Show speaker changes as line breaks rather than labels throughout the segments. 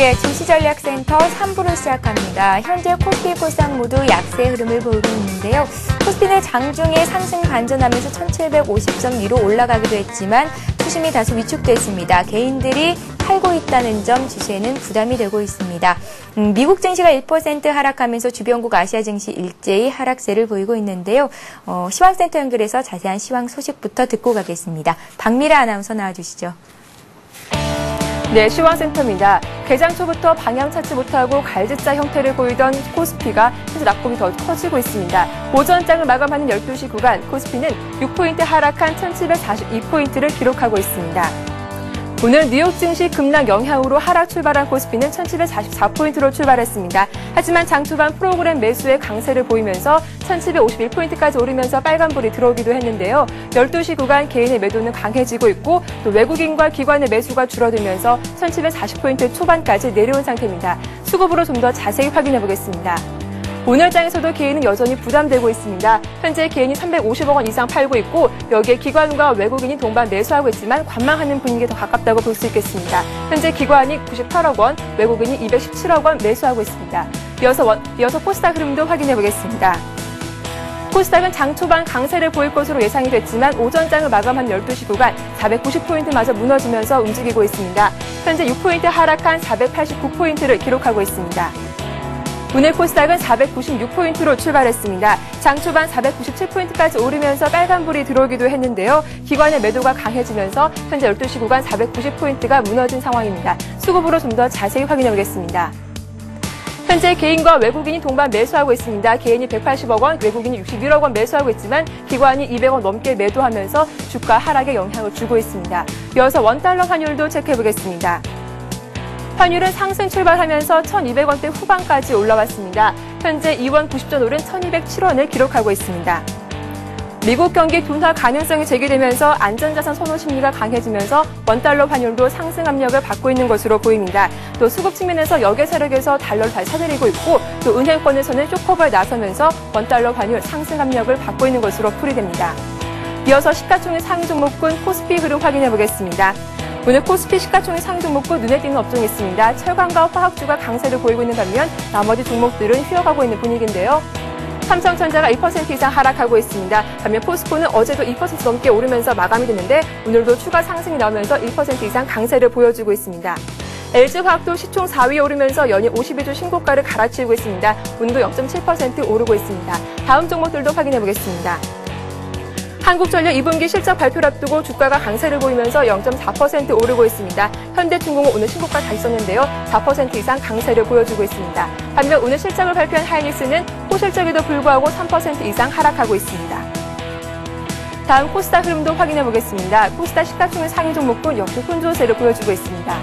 예, 증시전략센터 3부를 시작합니다. 현재 코스피, 코스닥 모두 약세 흐름을 보이고 있는데요. 코스피는 장중에 상승 반전하면서 1750점 위로 올라가기도 했지만 투심이 다소 위축됐습니다. 개인들이 팔고 있다는 점 지수에는 부담이 되고 있습니다. 미국 증시가 1% 하락하면서 주변국 아시아 증시 일제히 하락세를 보이고 있는데요. 시황센터 연결해서 자세한 시황 소식부터 듣고 가겠습니다. 박미라 아나운서 나와주시죠.
네, 시황센터입니다. 개장 초부터 방향 찾지 못하고 갈짓자 형태를 보이던 코스피가 현재 낙폭이 더 커지고 있습니다. 오전장을 마감하는 12시 구간 코스피는 6포인트 하락한 1742포인트를 기록하고 있습니다. 오늘 뉴욕 증시 급락 영향으로 하락 출발한 코스피는 1744포인트로 출발했습니다. 하지만 장 초반 프로그램 매수의 강세를 보이면서 1751포인트까지 오르면서 빨간불이 들어오기도 했는데요. 12시 구간 개인의 매도는 강해지고 있고 또 외국인과 기관의 매수가 줄어들면서 1740포인트 초반까지 내려온 상태입니다. 수급으로 좀 더 자세히 확인해 보겠습니다. 오늘 장에서도 개인은 여전히 부담되고 있습니다. 현재 개인이 350억 원 이상 팔고 있고 여기에 기관과 외국인이 동반 매수하고 있지만 관망하는 분위기에 더 가깝다고 볼 수 있겠습니다. 현재 기관이 98억 원, 외국인이 217억 원 매수하고 있습니다. 이어서 코스닥 흐름도 확인해 보겠습니다. 코스닥은 장 초반 강세를 보일 것으로 예상이 됐지만 오전장을 마감한 12시 구간 490포인트마저 무너지면서 움직이고 있습니다. 현재 6포인트 하락한 489포인트를 기록하고 있습니다. 오늘 코스닥은 496포인트로 출발했습니다. 장 초반 497포인트까지 오르면서 빨간불이 들어오기도 했는데요. 기관의 매도가 강해지면서 현재 12시 구간 490포인트가 무너진 상황입니다. 수급으로 좀 더 자세히 확인해 보겠습니다. 현재 개인과 외국인이 동반 매수하고 있습니다. 개인이 180억 원, 외국인이 61억 원 매수하고 있지만 기관이 200원 넘게 매도하면서 주가 하락에 영향을 주고 있습니다. 이어서 원달러 환율도 체크해 보겠습니다. 환율은 상승 출발하면서 1,200원대 후반까지 올라왔습니다. 현재 2원 90전 오른 1,207원을 기록하고 있습니다. 미국 경기 둔화 가능성이 제기되면서 안전자산 선호 심리가 강해지면서 원달러 환율도 상승 압력을 받고 있는 것으로 보입니다. 또 수급 측면에서 역외 세력에서 달러를 다시 사들이고 있고 또 은행권에서는 쇼커버에 나서면서 원달러 환율 상승 압력을 받고 있는 것으로 풀이됩니다. 이어서 시가총액 상위 종목군 코스피 흐름 확인해 보겠습니다. 오늘 코스피 시가총액 상위 종목군 눈에 띄는 업종이 있습니다. 철강과 화학주가 강세를 보이고 있는 반면 나머지 종목들은 휘어가고 있는 분위기인데요. 삼성전자가 2% 이상 하락하고 있습니다. 반면 포스코는 어제도 2% 넘게 오르면서 마감이 됐는데 오늘도 추가 상승이 나오면서 1% 이상 강세를 보여주고 있습니다. LG화학도 시총 4위에 오르면서 연일 52주 신고가를 갈아치우고 있습니다. 오늘도 0.7% 오르고 있습니다. 다음 종목들도 확인해 보겠습니다. 한국전력 2분기 실적 발표를 앞두고 주가가 강세를 보이면서 0.4% 오르고 있습니다. 현대중공업 오늘 신고가 달성했는데요. 4% 이상 강세를 보여주고 있습니다. 반면 오늘 실적을 발표한 하이닉스는 호실적에도 불구하고 3% 이상 하락하고 있습니다. 다음 코스닥 흐름도 확인해 보겠습니다. 코스닥 시가총액 상위 종목군 역시 혼조세를 보여주고 있습니다.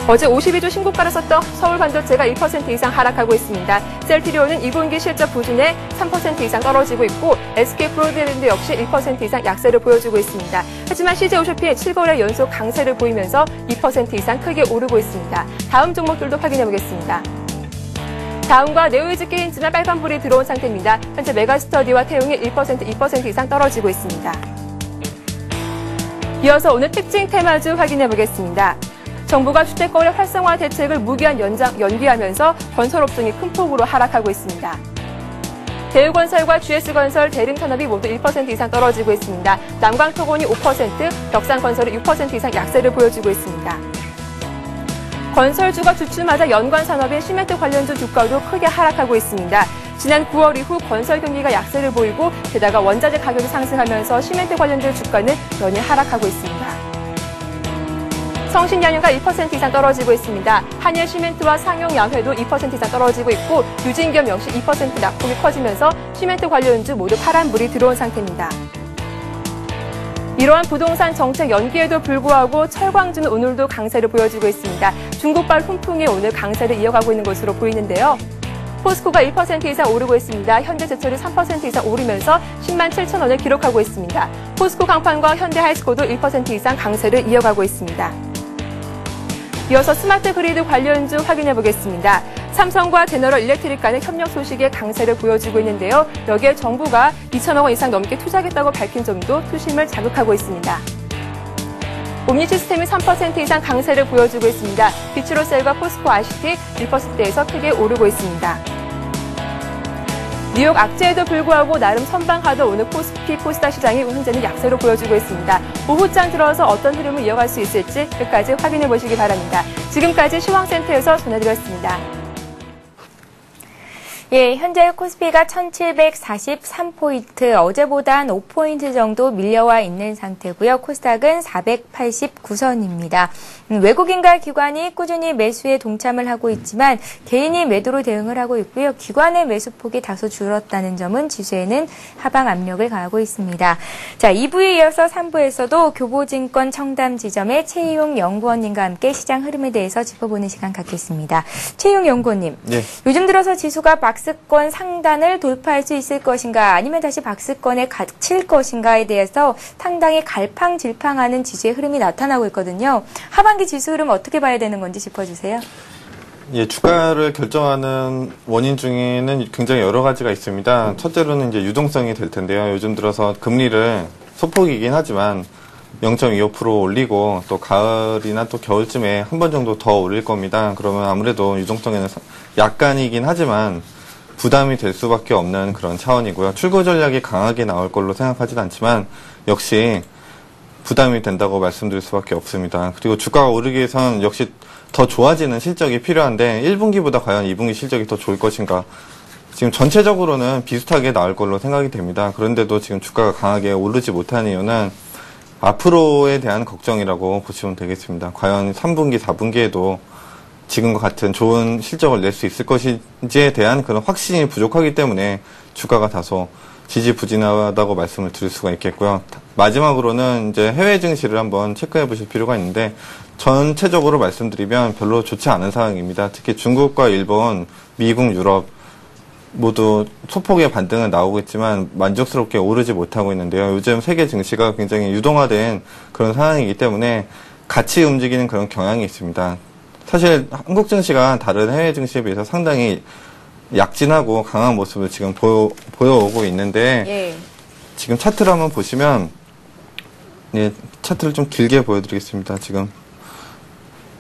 어제 52주 신고가를 썼던 서울반도체가 1% 이상 하락하고 있습니다. 셀트리온은 2분기 실적 부진에 3% 이상 떨어지고 있고 SK브로드밴드 역시 1% 이상 약세를 보여주고 있습니다. 하지만 CJ오쇼피는 7거래 연속 강세를 보이면서 2% 이상 크게 오르고 있습니다. 다음 종목들도 확인해 보겠습니다. 다음과 네오이즈 게임즈나 빨간불이 들어온 상태입니다. 현재 메가스터디와 태용이 1%, 2% 이상 떨어지고 있습니다. 이어서 오늘 특징 테마주 확인해 보겠습니다. 정부가 주택거래 활성화 대책을 무기한 연기하면서 건설업종이 큰 폭으로 하락하고 있습니다. 대우건설과 GS건설, 대림산업이 모두 1% 이상 떨어지고 있습니다. 남광토건이 5%, 덕산건설이 6% 이상 약세를 보여주고 있습니다. 건설주가 주춤하자 연관산업인 시멘트 관련주 주가도 크게 하락하고 있습니다. 지난 9월 이후 건설 경기가 약세를 보이고 게다가 원자재 가격이 상승하면서 시멘트 관련주 주가는 연일 하락하고 있습니다. 성신양유가 1% 이상 떨어지고 있습니다. 한일시멘트와 상용양회도 2% 이상 떨어지고 있고 유진기업 역시 2% 낙폭이 커지면서 시멘트 관련주 모두 파란불이 들어온 상태입니다. 이러한 부동산 정책 연기에도 불구하고 철광주는 오늘도 강세를 보여주고 있습니다. 중국발 훈풍이 오늘 강세를 이어가고 있는 것으로 보이는데요. 포스코가 1% 이상 오르고 있습니다. 현대제철이 3% 이상 오르면서 10만 7천 원을 기록하고 있습니다. 포스코 강판과 현대하이스코도 1% 이상 강세를 이어가고 있습니다. 이어서 스마트 그리드 관련주 확인해 보겠습니다. 삼성과 제너럴 일렉트릭 간의 협력 소식에 강세를 보여주고 있는데요. 여기에 정부가 2천억 원 이상 넘게 투자하겠다고 밝힌 점도 투심을 자극하고 있습니다. 옴니 시스템이 3% 이상 강세를 보여주고 있습니다. 비추로셀과 포스코 ICT 1%대에서 크게 오르고 있습니다. 뉴욕 악재에도 불구하고 나름 선방하던 오늘 코스피 코스닥 시장이 현재는 약세로 보여주고 있습니다. 오후장 들어서 어떤 흐름을 이어갈 수 있을지 끝까지 확인해 보시기 바랍니다. 지금까지 시황센터에서 전해드렸습니다.
예, 현재 코스피가 1743포인트, 어제보다 한 5포인트 정도 밀려와 있는 상태고요. 코스닥은 489선입니다. 외국인과 기관이 꾸준히 매수에 동참을 하고 있지만 개인이 매도로 대응을 하고 있고요. 기관의 매수폭이 다소 줄었다는 점은 지수에는 하방 압력을 가하고 있습니다. 자, 2부에 이어서 3부에서도 교보증권 청담지점의 최희용 연구원님과 함께 시장 흐름에 대해서 짚어보는 시간 갖겠습니다. 최희용 연구원님,
네.
요즘 들어서 지수가 박스권 상단을 돌파할 수 있을 것인가 아니면 다시 박스권에 갇힐 것인가에 대해서 상당히 갈팡질팡하는 지수의 흐름이 나타나고 있거든요. 하반기 지수 흐름 어떻게 봐야 되는 건지 짚어주세요.
예, 주가를 결정하는 원인 중에는 굉장히 여러 가지가 있습니다. 첫째로는 이제 유동성이 될 텐데요. 요즘 들어서 금리를 소폭이긴 하지만 0.25% 올리고 또 가을이나 또 겨울쯤에 한 번 정도 더 올릴 겁니다. 그러면 아무래도 유동성에는 약간이긴 하지만 부담이 될 수밖에 없는 그런 차원이고요. 출구 전략이 강하게 나올 걸로 생각하진 않지만 역시 부담이 된다고 말씀드릴 수밖에 없습니다. 그리고 주가가 오르기 위해선 역시 더 좋아지는 실적이 필요한데 1분기보다 과연 2분기 실적이 더 좋을 것인가. 지금 전체적으로는 비슷하게 나올 걸로 생각이 됩니다. 그런데도 지금 주가가 강하게 오르지 못하는 이유는 앞으로에 대한 걱정이라고 보시면 되겠습니다. 과연 3분기, 4분기에도 지금과 같은 좋은 실적을 낼 수 있을 것인지에 대한 그런 확신이 부족하기 때문에 주가가 다소 지지부진하다고 말씀을 드릴 수가 있겠고요. 마지막으로는 이제 해외 증시를 한번 체크해 보실 필요가 있는데 전체적으로 말씀드리면 별로 좋지 않은 상황입니다. 특히 중국과 일본, 미국, 유럽 모두 소폭의 반등은 나오고 있지만 만족스럽게 오르지 못하고 있는데요. 요즘 세계 증시가 굉장히 유동화된 그런 상황이기 때문에 같이 움직이는 그런 경향이 있습니다. 사실 한국 증시가 다른 해외 증시에 비해서 상당히 약진하고 강한 모습을 지금 보여오고 있는데
예.
지금 차트를 한번 보시면 예, 차트를 좀 길게 보여드리겠습니다. 지금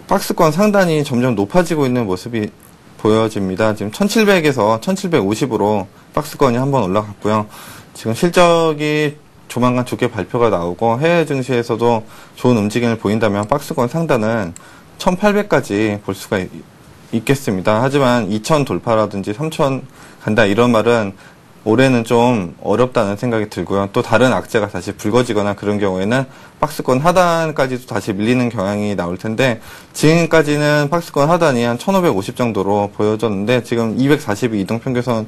박스권 상단이 점점 높아지고 있는 모습이 보여집니다. 지금 1700에서 1750으로 박스권이 한번 올라갔고요. 지금 실적이 조만간 좋게 발표가 나오고 해외 증시에서도 좋은 움직임을 보인다면 박스권 상단은 1800까지 볼 수가 있겠습니다. 하지만 2000 돌파라든지 3000 간다 이런 말은 올해는 좀 어렵다는 생각이 들고요. 또 다른 악재가 다시 불거지거나 그런 경우에는 박스권 하단까지도 다시 밀리는 경향이 나올 텐데 지금까지는 박스권 하단이 한 1550 정도로 보여졌는데 지금 242 이동평균선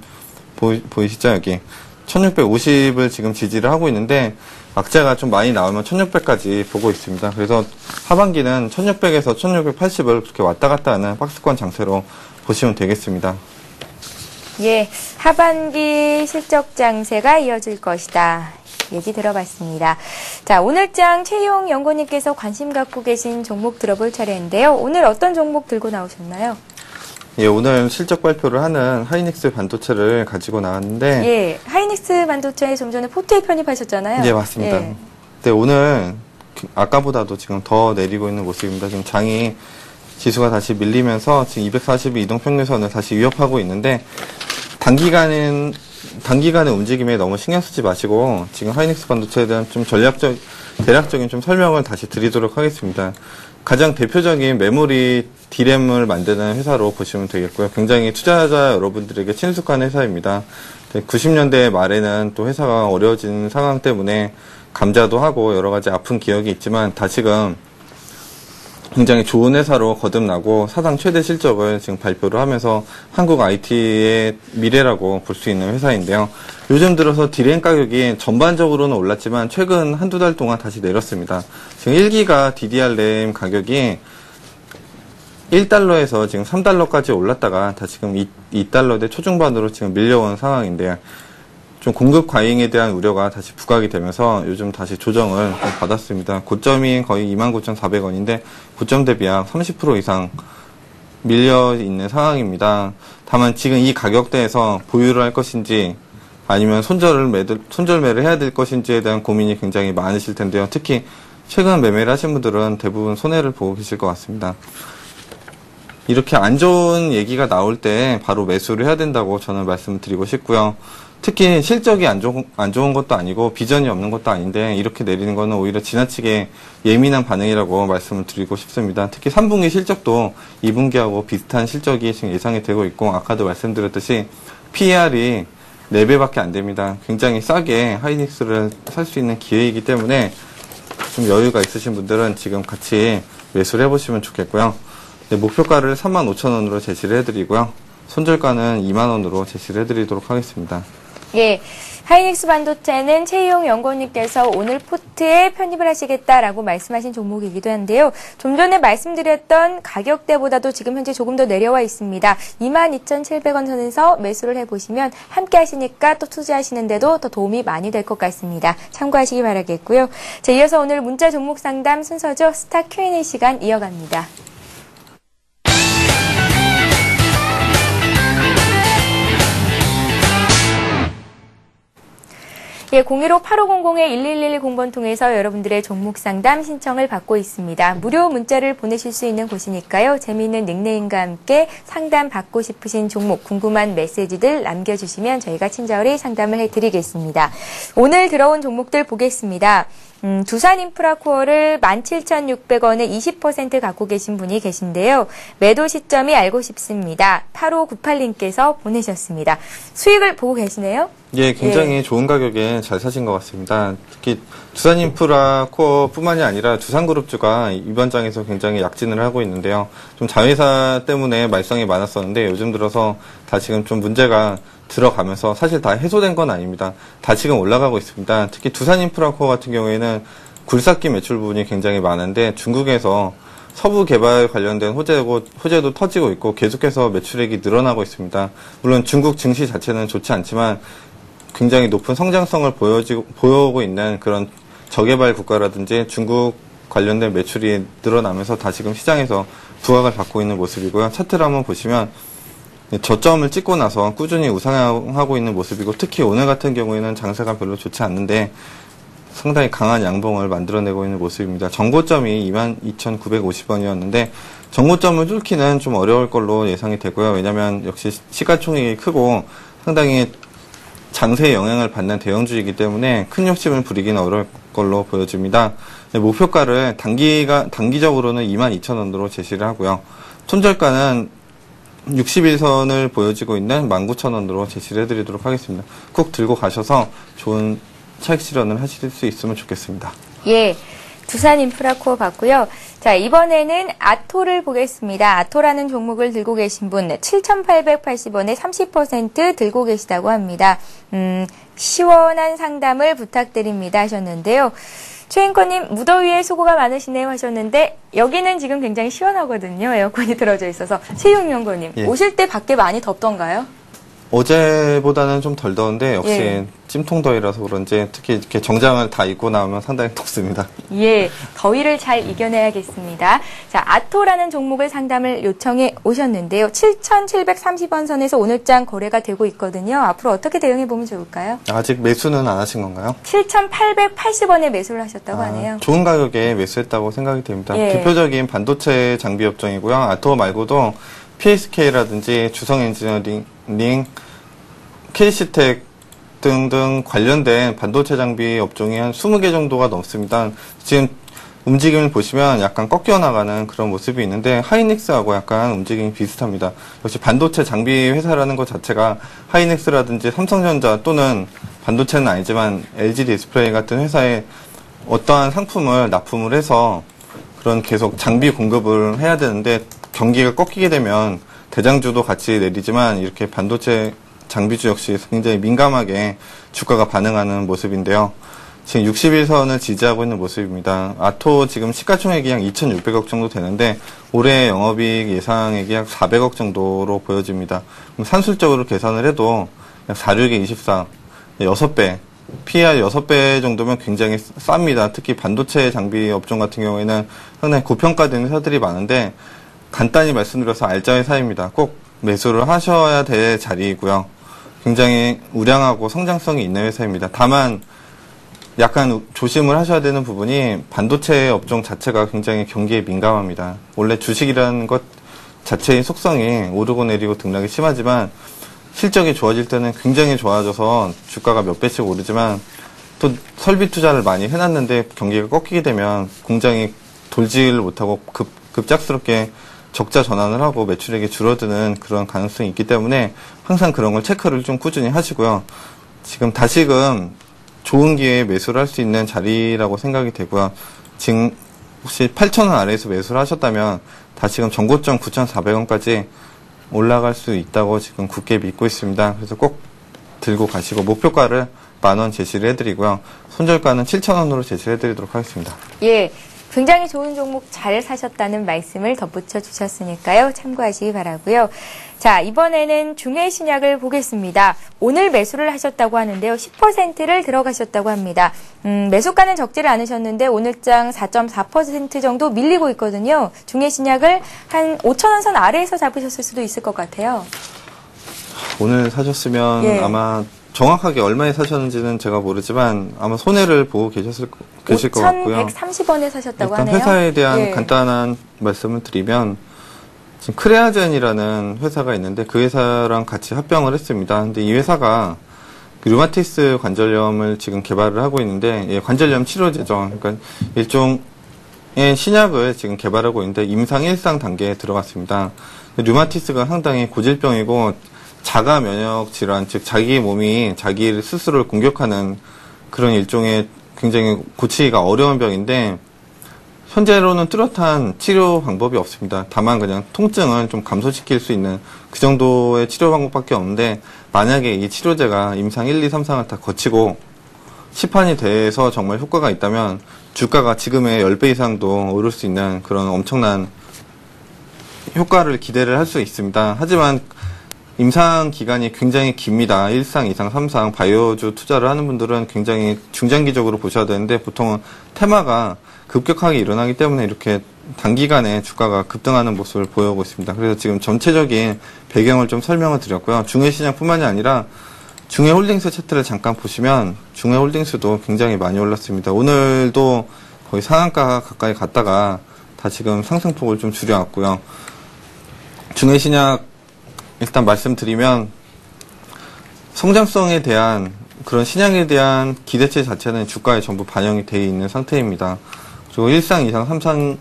보이시죠? 여기 1650을 지금 지지를 하고 있는데 악재가 좀 많이 나오면 1600까지 보고 있습니다. 그래서 하반기는 1600에서 1680을 그렇게 왔다 갔다 하는 박스권 장세로 보시면 되겠습니다.
예, 하반기 실적 장세가 이어질 것이다. 얘기 들어봤습니다. 자, 오늘장 최희용 연구원님께서 관심 갖고 계신 종목 들어볼 차례인데요. 오늘 어떤 종목 들고 나오셨나요?
예, 오늘 실적 발표를 하는 하이닉스 반도체를 가지고 나왔는데
예, 하이닉스 반도체에 좀 전에 포트에 편입하셨잖아요.
예, 맞습니다.
예.
네, 오늘 아까보다도 지금 더 내리고 있는 모습입니다. 지금 장이 지수가 다시 밀리면서 지금 242 이동평균선을 다시 위협하고 있는데 단기간의 움직임에 너무 신경 쓰지 마시고 지금 하이닉스 반도체에 대한 좀 대략적인 좀 설명을 다시 드리도록 하겠습니다. 가장 대표적인 메모리 D램을 만드는 회사로 보시면 되겠고요. 굉장히 투자자 여러분들에게 친숙한 회사입니다. 90년대 말에는 또 회사가 어려워진 상황 때문에 감자도 하고 여러 가지 아픈 기억이 있지만 다시금 굉장히 좋은 회사로 거듭나고 사상 최대 실적을 지금 발표를 하면서 한국 IT의 미래라고 볼 수 있는 회사인데요. 요즘 들어서 D램 가격이 전반적으로는 올랐지만 최근 한두 달 동안 다시 내렸습니다. 지금 1기가 DDR 램 가격이 1달러에서 지금 3달러까지 올랐다가 다시금 2달러대 초중반으로 지금 밀려온 상황인데요. 좀 공급 과잉에 대한 우려가 다시 부각이 되면서 요즘 다시 조정을 좀 받았습니다. 고점이 거의 29,400원인데 고점 대비 약 30% 이상 밀려 있는 상황입니다. 다만 지금 이 가격대에서 보유를 할 것인지 아니면 손절매를 해야 될 것인지에 대한 고민이 굉장히 많으실 텐데요. 특히 최근 매매를 하신 분들은 대부분 손해를 보고 계실 것 같습니다. 이렇게 안 좋은 얘기가 나올 때 바로 매수를 해야 된다고 저는 말씀드리고 싶고요. 특히 실적이 안 좋은 것도 아니고 비전이 없는 것도 아닌데 이렇게 내리는 거는 오히려 지나치게 예민한 반응이라고 말씀을 드리고 싶습니다. 특히 3분기 실적도 2분기하고 비슷한 실적이 지금 예상이 되고 있고 아까도 말씀드렸듯이 PER이 4배밖에 안 됩니다. 굉장히 싸게 하이닉스를 살 수 있는 기회이기 때문에 좀 여유가 있으신 분들은 지금 같이 매수를 해보시면 좋겠고요. 네, 목표가를 35,000원으로 제시를 해드리고요. 손절가는 2만원으로 제시를 해드리도록 하겠습니다.
예, 하이닉스 반도체는 최희용 연구원님께서 오늘 포트에 편입을 하시겠다라고 말씀하신 종목이기도 한데요. 좀 전에 말씀드렸던 가격대보다도 지금 현재 조금 더 내려와 있습니다. 22,700원 선에서 매수를 해보시면 함께 하시니까 또 투자하시는데도 더 도움이 많이 될 것 같습니다. 참고하시기 바라겠고요. 자, 이어서 오늘 문자 종목 상담 순서죠. 스타 Q&A 시간 이어갑니다. 예, 015-8500-1110번 통해서 여러분들의 종목 상담 신청을 받고 있습니다. 무료 문자를 보내실 수 있는 곳이니까요. 재미있는 닉네임과 함께 상담 받고 싶으신 종목, 궁금한 메시지들 남겨주시면 저희가 친절히 상담을 해드리겠습니다. 오늘 들어온 종목들 보겠습니다. 두산인프라코어를 17,600원에 20% 갖고 계신 분이 계신데요. 매도 시점이 알고 싶습니다. 8598님께서 보내셨습니다. 수익을 보고 계시네요?
예, 굉장히 좋은 가격에 잘 사신 것 같습니다. 특히 두산인프라코어뿐만이 아니라 두산그룹주가 이번 장에서 굉장히 약진을 하고 있는데요. 좀 자회사 때문에 말썽이 많았었는데 요즘 들어서 다 지금 좀 문제가 들어가면서 사실 다 해소된 건 아닙니다. 다 지금 올라가고 있습니다. 특히 두산인프라코어 같은 경우에는 굴삭기 매출 부분이 굉장히 많은데 중국에서 서부 개발 관련된 호재도 터지고 있고 계속해서 매출액이 늘어나고 있습니다. 물론 중국 증시 자체는 좋지 않지만 굉장히 높은 성장성을 보여오고 있는 그런 저개발 국가라든지 중국 관련된 매출이 늘어나면서 다 지금 시장에서 부각을 받고 있는 모습이고요. 차트를 한번 보시면 저점을 찍고 나서 꾸준히 우상향하고 있는 모습이고 특히 오늘 같은 경우에는 장세가 별로 좋지 않는데 상당히 강한 양봉을 만들어내고 있는 모습입니다. 정고점이 22,950원이었는데 정고점을 뚫기는 좀 어려울 걸로 예상이 되고요. 왜냐하면 역시 시가총액이 크고 상당히 장세에 영향을 받는 대형주이기 때문에 큰 욕심을 부리기는 어려울 걸로 보여집니다. 목표가를 단기적으로는 22,000원으로 제시를 하고요. 손절가는 60일선을 보여지고 있는 19,000원으로 제시를 해드리도록 하겠습니다. 꼭 들고 가셔서 좋은 차익 실현을 하실 수 있으면 좋겠습니다.
예, 두산인프라코어 봤고요. 자, 이번에는 아토를 보겠습니다. 아토라는 종목을 들고 계신 분 7,880원에 30% 들고 계시다고 합니다. 시원한 상담을 부탁드립니다 하셨는데요. 최인권님, 무더위에 수고가 많으시네요 하셨는데 여기는 지금 굉장히 시원하거든요. 에어컨이 틀어져 있어서. 최용 연구원님,
예.
오실 때 밖에 많이 덥던가요?
어제보다는 좀 덜 더운데 역시
예.
찜통더위라서 그런지 특히 이렇게 정장을 다 입고 나오면 상당히 덥습니다.
예, 더위를 잘 이겨내야겠습니다. 자, 아토라는 종목을 상담을 요청해 오셨는데요. 7,730원 선에서 오늘장 거래가 되고 있거든요. 앞으로 어떻게 대응해 보면 좋을까요?
아직 매수는 안 하신 건가요?
7,880원에 매수를 하셨다고 하네요.
좋은 가격에 매수했다고 생각이 됩니다.
예.
대표적인 반도체 장비 업종이고요. 아토 말고도 PSK라든지 주성엔지니어링, KC텍 등등 관련된 반도체 장비 업종이 한 20개 정도가 넘습니다. 지금 움직임을 보시면 약간 꺾여 나가는 그런 모습이 있는데 하이닉스하고 약간 움직임이 비슷합니다. 역시 반도체 장비 회사라는 것 자체가 하이닉스라든지 삼성전자 또는 반도체는 아니지만 LG 디스플레이 같은 회사에 어떠한 상품을 납품을 해서 그런 계속 장비 공급을 해야 되는데 경기가 꺾이게 되면 대장주도 같이 내리지만 이렇게 반도체 장비주 역시 굉장히 민감하게 주가가 반응하는 모습인데요. 지금 60일선을 지지하고 있는 모습입니다. 아토 지금 시가총액이 약 2,600억 정도 되는데 올해 영업이익 예상액이 약 400억 정도로 보여집니다. 그럼 산술적으로 계산을 해도 약 46에 24, 6배, PER 6배 정도면 굉장히 쌉니다. 특히 반도체 장비 업종 같은 경우에는 상당히 고평가된 회사들이 많은데 간단히 말씀드려서 알짜 회사입니다. 꼭 매수를 하셔야 될 자리이고요. 굉장히 우량하고 성장성이 있는 회사입니다. 다만 약간 조심을 하셔야 되는 부분이 반도체 업종 자체가 굉장히 경기에 민감합니다. 원래 주식이라는 것 자체의 속성이 오르고 내리고 등락이 심하지만 실적이 좋아질 때는 굉장히 좋아져서 주가가 몇 배씩 오르지만 또 설비 투자를 많이 해놨는데 경기가 꺾이게 되면 공장이 돌지를 못하고 급작스럽게 적자 전환을 하고 매출액이 줄어드는 그런 가능성이 있기 때문에 항상 그런 걸 체크를 좀 꾸준히 하시고요. 지금 다시금 좋은 기회에 매수를 할 수 있는 자리라고 생각이 되고요. 지금 혹시 8,000원 아래에서 매수를 하셨다면 다시금 전고점 9,400원까지 올라갈 수 있다고 지금 굳게 믿고 있습니다. 그래서 꼭 들고 가시고 목표가를 10,000원 제시를 해드리고요. 손절가는 7,000원으로 제시를 해드리도록 하겠습니다.
예. 굉장히 좋은 종목 잘 사셨다는 말씀을 덧붙여 주셨으니까요. 참고하시기 바라고요. 자, 이번에는 중해신약을 보겠습니다. 오늘 매수를 하셨다고 하는데요. 10%를 들어가셨다고 합니다. 매수가는 적지를 않으셨는데 오늘장 4.4% 정도 밀리고 있거든요. 중해신약을 한 5,000원 선 아래에서 잡으셨을 수도 있을 것 같아요.
오늘 사셨으면
예.
아마 정확하게 얼마에 사셨는지는 제가 모르지만 아마 손해를 보고 계실 것 같고요.
5,130원에 사셨다고
일단
하네요.
회사에 대한
예.
간단한 말씀을 드리면 지금 크레아젠이라는 회사가 있는데 그 회사랑 같이 합병을 했습니다. 근데 이 회사가 류마티스 관절염을 지금 개발을 하고 있는데 예, 관절염 치료제죠. 그러니까 일종의 신약을 지금 개발하고 있는데 임상 1상 단계에 들어갔습니다. 류마티스가 상당히 고질병이고 자가 면역 질환, 즉 자기 몸이 자기 스스로를 공격하는 그런 일종의 굉장히 고치기가 어려운 병인데 현재로는 뚜렷한 치료 방법이 없습니다. 다만 그냥 통증을 좀 감소시킬 수 있는 그 정도의 치료 방법밖에 없는데 만약에 이 치료제가 임상 1, 2, 3상을 다 거치고 시판이 돼서 정말 효과가 있다면 주가가 지금의 10배 이상도 오를 수 있는 그런 엄청난 효과를 기대를 할 수 있습니다. 하지만 임상 기간이 굉장히 깁니다. 1상, 2상, 3상 바이오주 투자를 하는 분들은 굉장히 중장기적으로 보셔야 되는데 보통은 테마가 급격하게 일어나기 때문에 이렇게 단기간에 주가가 급등하는 모습을 보여오고 있습니다. 그래서 지금 전체적인 배경을 좀 설명을 드렸고요. 중해시장뿐만이 아니라 중해홀딩스 차트를 잠깐 보시면 중해홀딩스도 굉장히 많이 올랐습니다. 오늘도 거의 상한가 가까이 갔다가 다 지금 상승폭을 좀 줄여왔고요. 중해신약 일단 말씀드리면 성장성에 대한 그런 신약에 대한 기대치 자체는 주가에 전부 반영이 되어 있는 상태입니다. 그리고 1상, 2상, 3상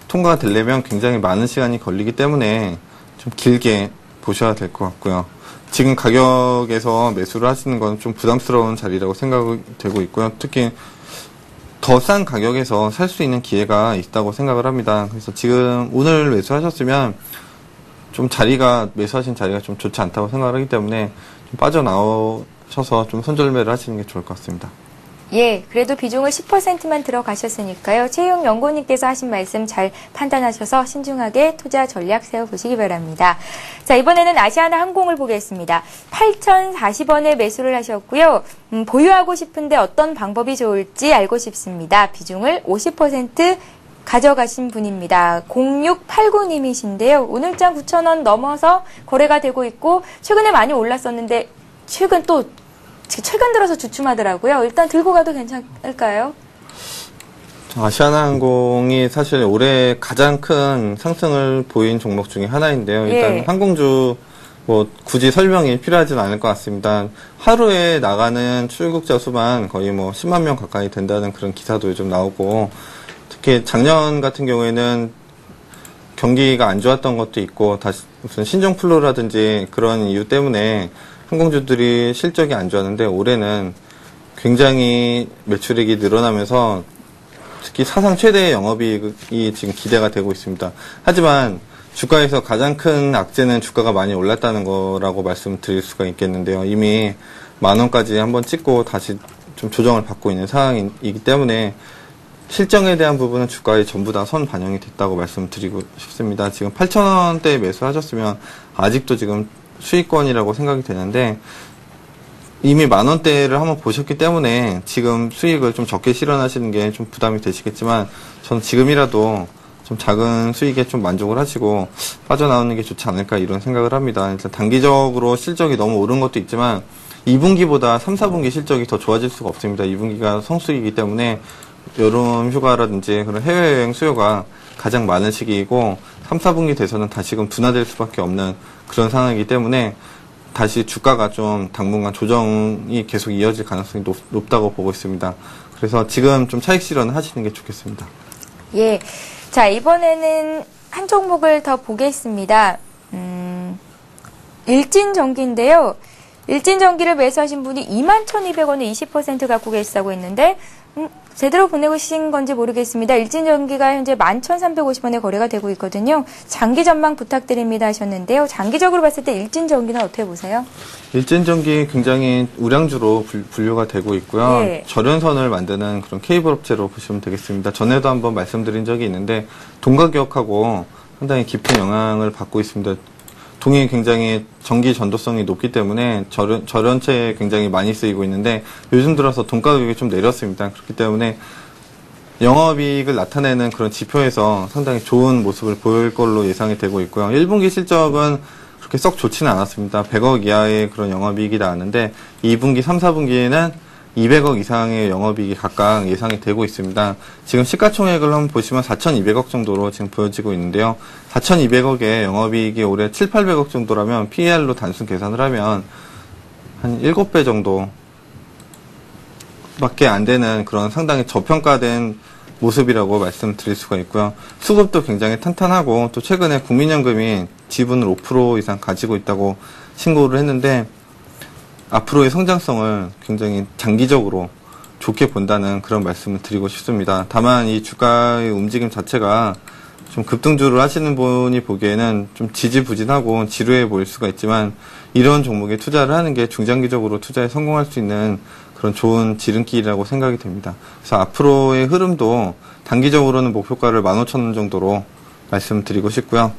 통과가 되려면 굉장히 많은 시간이 걸리기 때문에 좀 길게 보셔야 될 것 같고요. 지금 가격에서 매수를 하시는 건 좀 부담스러운 자리라고 생각이 되고 있고요. 특히 더 싼 가격에서 살 수 있는 기회가 있다고 생각을 합니다. 그래서 지금 오늘 매수하셨으면 좀 매수하신 자리가 좀 좋지 않다고 생각을 하기 때문에 좀 빠져나오셔서 좀 손절매를 하시는 게 좋을 것 같습니다.
예, 그래도 비중을 10%만 들어가셨으니까요. 최용 연구원님께서 하신 말씀 잘 판단하셔서 신중하게 투자 전략 세워보시기 바랍니다. 자, 이번에는 아시아나 항공을 보겠습니다. 8,040원에 매수를 하셨고요. 보유하고 싶은데 어떤 방법이 좋을지 알고 싶습니다. 비중을 50% 가져가신 분입니다. 0689님이신데요. 오늘장 9,000원 넘어서 거래가 되고 있고 최근에 많이 올랐었는데 최근 들어서 주춤하더라고요. 일단 들고 가도 괜찮을까요?
아시아나항공이 사실 올해 가장 큰 상승을 보인 종목 중에 하나인데요. 일단
예.
항공주 굳이 설명이 필요하지는 않을 것 같습니다. 하루에 나가는 출국자 수만 거의 10만 명 가까이 된다는 그런 기사도 요즘 나오고 특히 작년 같은 경우에는 경기가 안 좋았던 것도 있고 다시 무슨 신종플루라든지 그런 이유 때문에 항공주들이 실적이 안 좋았는데 올해는 굉장히 매출액이 늘어나면서 특히 사상 최대의 영업이익이 지금 기대가 되고 있습니다. 하지만 주가에서 가장 큰 악재는 주가가 많이 올랐다는 거라고 말씀드릴 수가 있겠는데요. 이미 10,000원까지 한번 찍고 다시 좀 조정을 받고 있는 상황이기 때문에 실정에 대한 부분은 주가에 전부 다 선 반영이 됐다고 말씀드리고 싶습니다. 지금 8,000원대에 매수하셨으면 아직도 지금 수익권이라고 생각이 되는데 이미 10,000원대를 한번 보셨기 때문에 지금 수익을 좀 적게 실현하시는 게 좀 부담이 되시겠지만 저는 지금이라도 좀 작은 수익에 좀 만족을 하시고 빠져나오는 게 좋지 않을까 이런 생각을 합니다. 일단 단기적으로 실적이 너무 오른 것도 있지만 2분기보다 3, 4분기 실적이 더 좋아질 수가 없습니다. 2분기가 성수기이기 때문에 여름 휴가라든지 그런 해외여행 수요가 가장 많은 시기이고 3, 4분기 돼서는 다시금 둔화될 수밖에 없는 그런 상황이기 때문에 다시 주가가 좀 당분간 조정이 계속 이어질 가능성이 높다고 보고 있습니다. 그래서 지금 좀 차익 실현을 하시는 게 좋겠습니다.
예. 자, 이번에는 한 종목을 더 보겠습니다. 일진전기인데요. 일진전기를 매수하신 분이 21,200원에 20% 갖고 계시다고 했는데, 제대로 보내고 계신 건지 모르겠습니다. 일진전기가 현재 11,350원에 거래가 되고 있거든요. 장기 전망 부탁드립니다 하셨는데요. 장기적으로 봤을 때 일진전기는 어떻게 보세요?
일진전기 굉장히 우량주로 분류가 되고 있고요.
네.
절연선을 만드는 그런 케이블 업체로 보시면 되겠습니다. 전에도 한번 말씀드린 적이 있는데 동가기업하고 상당히 깊은 영향을 받고 있습니다. 동이 굉장히 전기 전도성이 높기 때문에 절연체에 굉장히 많이 쓰이고 있는데 요즘 들어서 동가 가격이 좀 내렸습니다. 그렇기 때문에 영업이익을 나타내는 그런 지표에서 상당히 좋은 모습을 보일 걸로 예상이 되고 있고요. 1분기 실적은 그렇게 썩 좋지는 않았습니다. 100억 이하의 그런 영업이익이 나왔는데 2분기, 3, 4분기에는 200억 이상의 영업이익이 각각 예상이 되고 있습니다. 지금 시가총액을 한번 보시면 4,200억 정도로 지금 보여지고 있는데요. 4,200억의 영업이익이 올해 7, 800억 정도라면 PER로 단순 계산을 하면 한 7배 정도 밖에 안 되는 그런 상당히 저평가된 모습이라고 말씀드릴 수가 있고요. 수급도 굉장히 탄탄하고 또 최근에 국민연금이 지분을 5% 이상 가지고 있다고 신고를 했는데 앞으로의 성장성을 굉장히 장기적으로 좋게 본다는 그런 말씀을 드리고 싶습니다. 다만 이 주가의 움직임 자체가 좀 급등주를 하시는 분이 보기에는 좀 지지부진하고 지루해 보일 수가 있지만 이런 종목에 투자를 하는 게 중장기적으로 투자에 성공할 수 있는 그런 좋은 지름길이라고 생각이 됩니다. 그래서 앞으로의 흐름도 단기적으로는 목표가를 15,000원 정도로 말씀드리고 싶고요.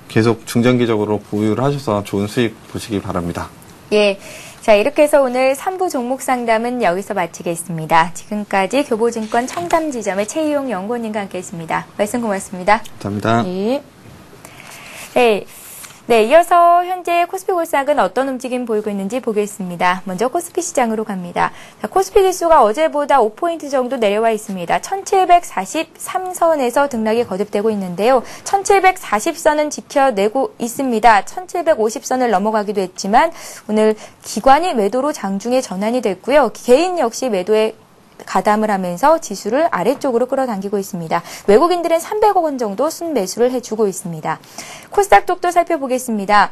계속 중장기적으로 보유를 하셔서 좋은 수익 보시기 바랍니다.
예. 자, 이렇게 해서 오늘 3부 종목 상담은 여기서 마치겠습니다. 지금까지 교보증권 청담지점의 최희용 연구원님과 함께했습니다. 말씀 고맙습니다.
감사합니다.
예. 네, 이어서 현재 코스피 골상은 어떤 움직임 보이고 있는지 보겠습니다. 먼저 코스피 시장으로 갑니다. 자, 코스피 지수가 어제보다 5포인트 정도 내려와 있습니다. 1743선에서 등락이 거듭되고 있는데요. 1740선은 지켜내고 있습니다. 1750선을 넘어가기도 했지만 오늘 기관이 매도로 장중에 전환이 됐고요. 개인 역시 매도에 가담을 하면서 지수를 아래쪽으로 끌어당기고 있습니다. 외국인들은 300억 원 정도 순매수를 해주고 있습니다. 코스닥 쪽도 살펴보겠습니다.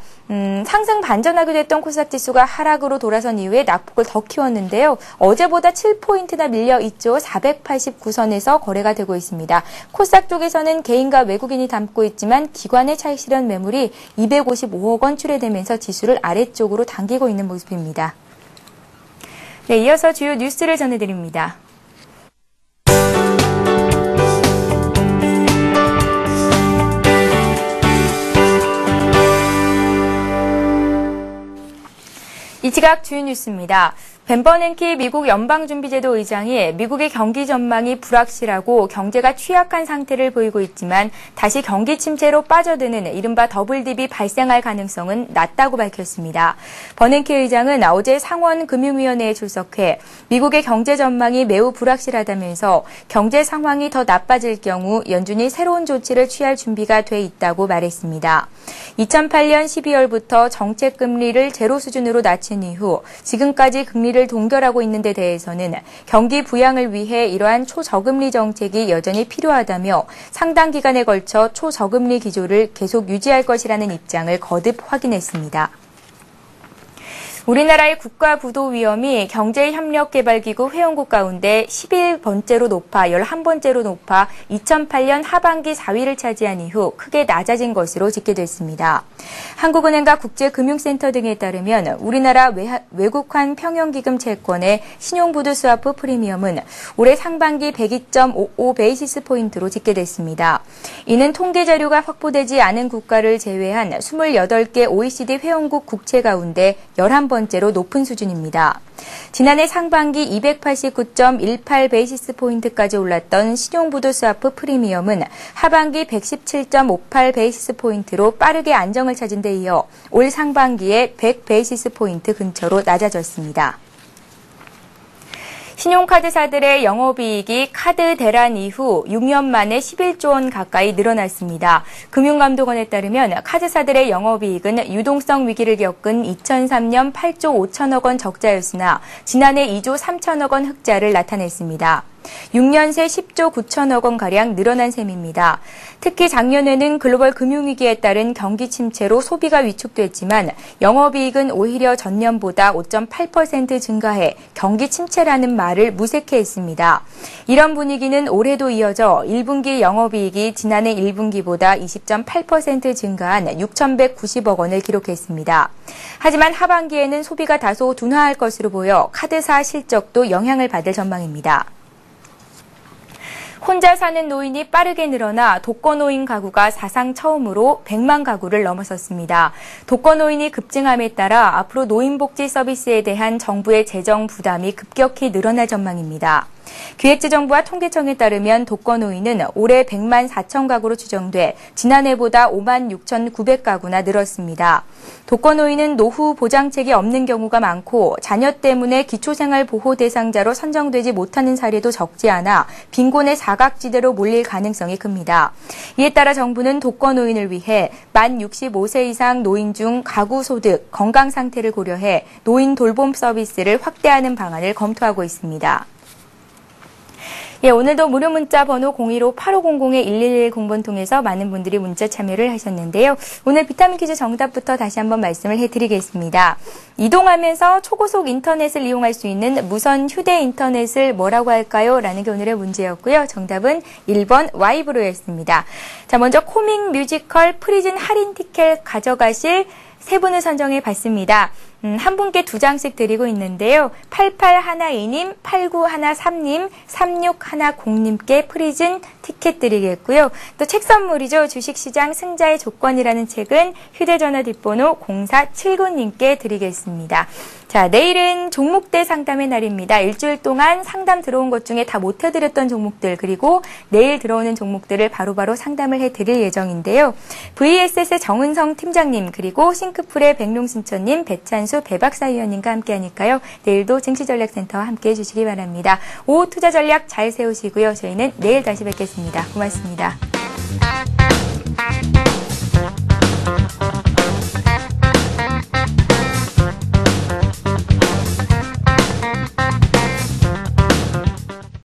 상승 반전하게 됐던 코스닥 지수가 하락으로 돌아선 이후에 낙폭을 더 키웠는데요. 어제보다 7포인트나 밀려 있죠. 489선에서 거래가 되고 있습니다. 코스닥 쪽에서는 개인과 외국인이 담고 있지만 기관의 차익 실현 매물이 255억 원 출회되면서 지수를 아래쪽으로 당기고 있는 모습입니다. 네, 이어서 주요 뉴스를 전해드립니다. 이 시각 주요 뉴스입니다. 벤 버냉키 미국 연방준비제도 의장이 미국의 경기 전망이 불확실하고 경제가 취약한 상태를 보이고 있지만 다시 경기 침체로 빠져드는 이른바 더블딥이 발생할 가능성은 낮다고 밝혔습니다. 버냉키 의장은 어제 상원 금융위원회에 출석해 미국의 경제 전망이 매우 불확실하다면서 경제 상황이 더 나빠질 경우 연준이 새로운 조치를 취할 준비가 돼 있다고 말했습니다. 2008년 12월부터 정책 금리를 제로 수준으로 낮춘 이후 지금까지 금리를 동결하고 있는 데 대해서는 경기 부양을 위해 이러한 초저금리 정책이 여전히 필요하다며 상당 기간에 걸쳐 초저금리 기조를 계속 유지할 것이라는 입장을 거듭 확인했습니다. 우리나라의 국가부도위험이 경제협력개발기구 회원국 가운데 11번째로 높아 11번째로 높아 2008년 하반기 4위를 차지한 이후 크게 낮아진 것으로 집계됐습니다. 한국은행과 국제금융센터 등에 따르면 우리나라 외국환 평형기금 채권의 신용부도 스와프 프리미엄은 올해 상반기 102.55 베이시스 포인트로 집계됐습니다. 이는 통계 자료가 확보되지 않은 국가를 제외한 28개 OECD 회원국 국채 가운데 11번째로 번째로 높은 수준입니다. 지난해 상반기 289.18베이시스 포인트까지 올랐던 신용부도 스와프 프리미엄은 하반기 117.58베이시스 포인트로 빠르게 안정을 찾은 데 이어 올 상반기에 100베이시스 포인트 근처로 낮아졌습니다. 신용카드사들의 영업이익이 카드 대란 이후 6년 만에 11조 원 가까이 늘어났습니다. 금융감독원에 따르면 카드사들의 영업이익은 유동성 위기를 겪은 2003년 8조 5천억 원 적자였으나 지난해 2조 3천억 원 흑자를 나타냈습니다. 6년 새 10조 9천억 원가량 늘어난 셈입니다. 특히 작년에는 글로벌 금융위기에 따른 경기 침체로 소비가 위축됐지만 영업이익은 오히려 전년보다 5.8% 증가해 경기 침체라는 말을 무색해 했습니다. 이런 분위기는 올해도 이어져 1분기 영업이익이 지난해 1분기보다 20.8% 증가한 6,190억 원을 기록했습니다. 하지만 하반기에는 소비가 다소 둔화할 것으로 보여 카드사 실적도 영향을 받을 전망입니다. 혼자 사는 노인이 빠르게 늘어나 독거노인 가구가 사상 처음으로 100만 가구를 넘어섰습니다. 독거노인이 급증함에 따라 앞으로 노인복지 서비스에 대한 정부의 재정 부담이 급격히 늘어날 전망입니다. 기획재정부와 통계청에 따르면 독거노인은 올해 100만 4천 가구로 추정돼 지난해보다 5만 6,900가구나 늘었습니다. 독거노인은 노후 보장책이 없는 경우가 많고 자녀 때문에 기초생활보호 대상자로 선정되지 못하는 사례도 적지 않아 빈곤의 사각지대로 몰릴 가능성이 큽니다. 이에 따라 정부는 독거노인을 위해 만 65세 이상 노인 중 가구 소득, 건강 상태를 고려해 노인 돌봄 서비스를 확대하는 방안을 검토하고 있습니다. 예, 오늘도 무료 문자 번호 015-8500-1110번 통해서 많은 분들이 문자 참여를 하셨는데요. 오늘 비타민 퀴즈 정답부터 다시 한번 말씀을 해드리겠습니다. 이동하면서 초고속 인터넷을 이용할 수 있는 무선 휴대 인터넷을 뭐라고 할까요? 라는 게 오늘의 문제였고요. 정답은 1번 와이브로였습니다. 자, 먼저 코믹 뮤지컬 프리즌 할인 티켓 가져가실 세 분을 선정해 봤습니다. 한 분께 2장씩 드리고 있는데요. 8812님, 8913님, 3610님께 프리즌 티켓 드리겠고요. 또 책 선물이죠. 주식시장 승자의 조건이라는 책은 휴대전화 뒷번호 0479님께 드리겠습니다. 자, 내일은 종목대 상담의 날입니다. 일주일 동안 상담 들어온 것 중에 다 못 해드렸던 종목들 그리고 내일 들어오는 종목들을 바로바로 상담을 해드릴 예정인데요. VSS의 정은성 팀장님 그리고 싱크풀의 백룡신천님, 배찬수 배박사위원님과 함께하니까요. 내일도 증시전략센터와 함께해 주시기 바랍니다. 오후 투자 전략 잘 세우시고요. 저희는 내일 다시 뵙겠습니다. 고맙습니다.